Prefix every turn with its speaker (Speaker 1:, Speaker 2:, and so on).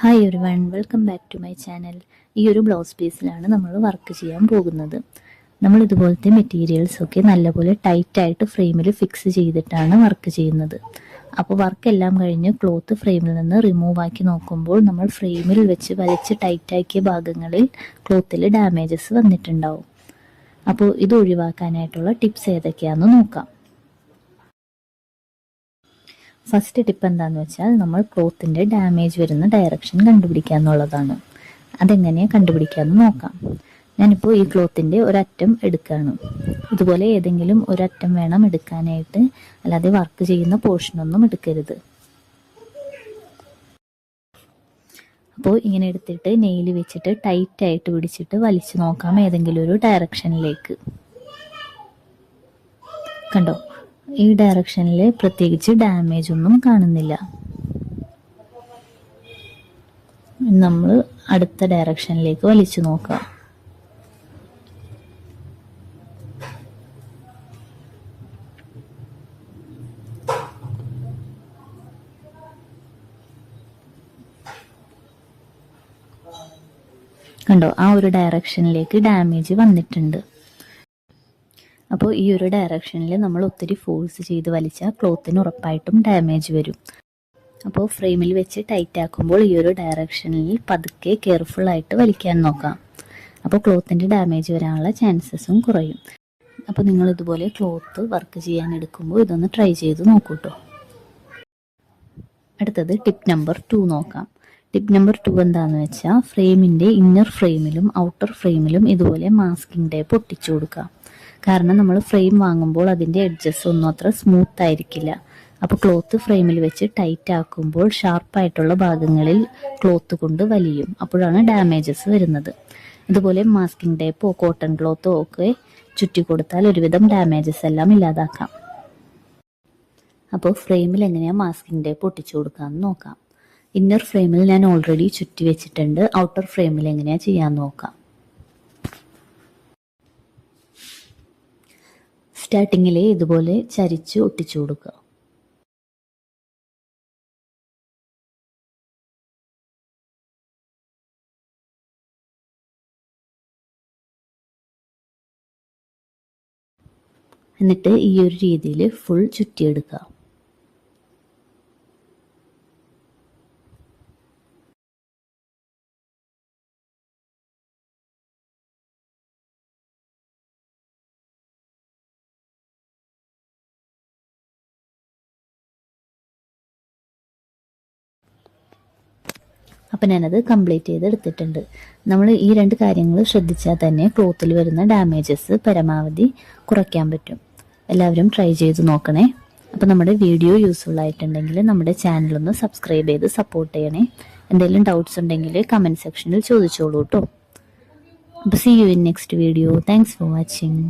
Speaker 1: Hi everyone, welcome back to my channel. ഈ ഒരു blouse പീസിലാണ് നമ്മൾ വർക്ക് ചെയ്യാൻ പോകുന്നത്. നമ്മൾ ഇതുപോലത്തെ മെറ്റീരിയൽസൊക്കെ നല്ലപോലെ ടൈറ്റായിട്ട് ഫ്രെയിമിൽ ഫിക്സ് ചെയ്തിട്ടാണ് വർക്ക് ചെയ്യുന്നത്. അപ്പോൾ വർക്ക് എല്ലാം കഴിഞ്ഞ് ക്ലോത്ത് ഫ്രെയിമിൽ നിന്ന് റിമൂവ് ആക്കി നോക്കുമ്പോൾ നമ്മൾ ഫ്രെയിമിൽ വെച്ച് വലിച്ച് ടൈറ്റാക്കിയ ഭാഗങ്ങളിൽ ക്ലോത്തിൽ ഡാമേജസ് വന്നിട്ടുണ്ടാവും. അപ്പോൾ ഇത് ഒഴിവാക്കാനായിട്ടുള്ള ടിപ്സ് ഏതൊക്കെയാണെന്ന് നോക്കാം. ഫസ്റ്റ് ടിപ്പ് എന്താണെന്ന് വെച്ചാൽ നമ്മൾ ക്ലോത്തിൻ്റെ ഡാമേജ് വരുന്ന ഡയറക്ഷൻ കണ്ടുപിടിക്കുക എന്നുള്ളതാണ്. അതെങ്ങനെയാണ് കണ്ടുപിടിക്കാമെന്ന് നോക്കാം. ഞാനിപ്പോൾ ഈ ക്ലോത്തിൻ്റെ ഒരറ്റം എടുക്കുകയാണ്. ഇതുപോലെ ഏതെങ്കിലും ഒരറ്റം വേണം എടുക്കാനായിട്ട്, അല്ലാതെ വർക്ക് ചെയ്യുന്ന പോർഷനൊന്നും എടുക്കരുത്. അപ്പോൾ ഇങ്ങനെ എടുത്തിട്ട് നെയിൽ വെച്ചിട്ട് ടൈറ്റായിട്ട് പിടിച്ചിട്ട് വലിച്ചു നോക്കാം ഏതെങ്കിലും ഒരു ഡയറക്ഷനിലേക്ക്. കണ്ടോ, ഈ ഡയറക്ഷനിൽ പ്രത്യേകിച്ച് ഡാമേജ് ഒന്നും കാണുന്നില്ല. നമ്മൾ അടുത്ത ഡയറക്ഷനിലേക്ക് വലിച്ചു നോക്കാം. കണ്ടോ, ആ ഒരു ഡയറക്ഷനിലേക്ക് ഡാമേജ് വന്നിട്ടുണ്ട്. അപ്പോൾ ഈ ഒരു ഡയറക്ഷനിൽ നമ്മൾ ഒത്തിരി ഫോഴ്സ് ചെയ്ത് വലിച്ചാൽ ക്ലോത്തിന് ഉറപ്പായിട്ടും ഡാമേജ് വരും. അപ്പോൾ ഫ്രെയിമിൽ വെച്ച് ടൈറ്റ് ആക്കുമ്പോൾ ഈ ഒരു ഡയറക്ഷനിൽ പതുക്കെ കെയർഫുള്ളായിട്ട് വലിക്കാൻ നോക്കാം. അപ്പോൾ ക്ലോത്തിൻ്റെ ഡാമേജ് വരാനുള്ള ചാൻസസും കുറയും. അപ്പോൾ നിങ്ങൾ ഇതുപോലെ ക്ലോത്ത് വർക്ക് ചെയ്യാൻ എടുക്കുമ്പോൾ ഇതൊന്ന് ട്രൈ ചെയ്ത് നോക്കൂട്ടോ. അടുത്തത് ടിപ്പ് നമ്പർ 2 നോക്കാം. ടിപ്പ് നമ്പർ 2 എന്താണെന്ന് വെച്ചാൽ ഫ്രെയിമിൻ്റെ ഇന്നർ ഫ്രെയിമിലും ഔട്ടർ ഫ്രെയിമിലും ഇതുപോലെ മാസ്കിംഗ് ടേപ്പ് ഒട്ടിച്ചു കൊടുക്കാം. കാരണം നമ്മൾ ഫ്രെയിം വാങ്ങുമ്പോൾ അതിൻ്റെ എഡ്ജസ് ഒന്നും അത്ര സ്മൂത്ത് ആയിരിക്കില്ല. അപ്പോൾ ക്ലോത്ത് ഫ്രെയിമിൽ വെച്ച് ടൈറ്റ് ആക്കുമ്പോൾ ഷാർപ്പായിട്ടുള്ള ഭാഗങ്ങളിൽ ക്ലോത്ത് കൊണ്ട് വലിയും. അപ്പോഴാണ് ഡാമേജസ് വരുന്നത്. ഇതുപോലെ മാസ്കിംഗ് ടേപ്പോ കോട്ടൺ ക്ലോത്തോ ഒക്കെ ചുറ്റി കൊടുത്താൽ ഒരുവിധം ഡാമേജസ് എല്ലാം ഇല്ലാതാക്കാം. അപ്പോൾ ഫ്രെയിമിൽ എങ്ങനെയാണ് മാസ്കിംഗ് ടേപ്പ് ഒട്ടിച്ചു കൊടുക്കാമെന്ന് നോക്കാം. ഇന്നർ ഫ്രെയിമിൽ ഞാൻ ഓൾറെഡി ചുറ്റി വെച്ചിട്ടുണ്ട്. ഔട്ടർ ഫ്രെയിമിൽ എങ്ങനെയാണ് ചെയ്യാമെന്ന് നോക്കാം. സ്റ്റാർട്ടിങ്ങിൽ ഇതുപോലെ ചരിച്ച് ഒട്ടിച്ചു കൊടുക്കുക. എന്നിട്ട് ഈ ഒരു രീതിയിൽ ഫുൾ ചുറ്റിയെടുക്കുക. അപ്പം ഞാനത് കംപ്ലീറ്റ് ചെയ്തെടുത്തിട്ടുണ്ട്. നമ്മൾ ഈ 2 കാര്യങ്ങൾ ശ്രദ്ധിച്ചാൽ തന്നെ ക്ലോത്തിൽ വരുന്ന ഡാമേജസ് പരമാവധി കുറയ്ക്കാൻ പറ്റും. എല്ലാവരും ട്രൈ ചെയ്ത് നോക്കണേ. അപ്പോൾ നമ്മുടെ വീഡിയോ യൂസ്ഫുൾ ആയിട്ടുണ്ടെങ്കിൽ നമ്മുടെ ചാനലൊന്ന് സബ്സ്ക്രൈബ് ചെയ്ത് സപ്പോർട്ട് ചെയ്യണേ. എന്തെങ്കിലും ഡൗട്ട്സ് ഉണ്ടെങ്കിൽ കമൻറ്റ് സെക്ഷനിൽ ചോദിച്ചോളൂ കേട്ടോ. അപ്പോൾ see you in next video. Thanks for watching.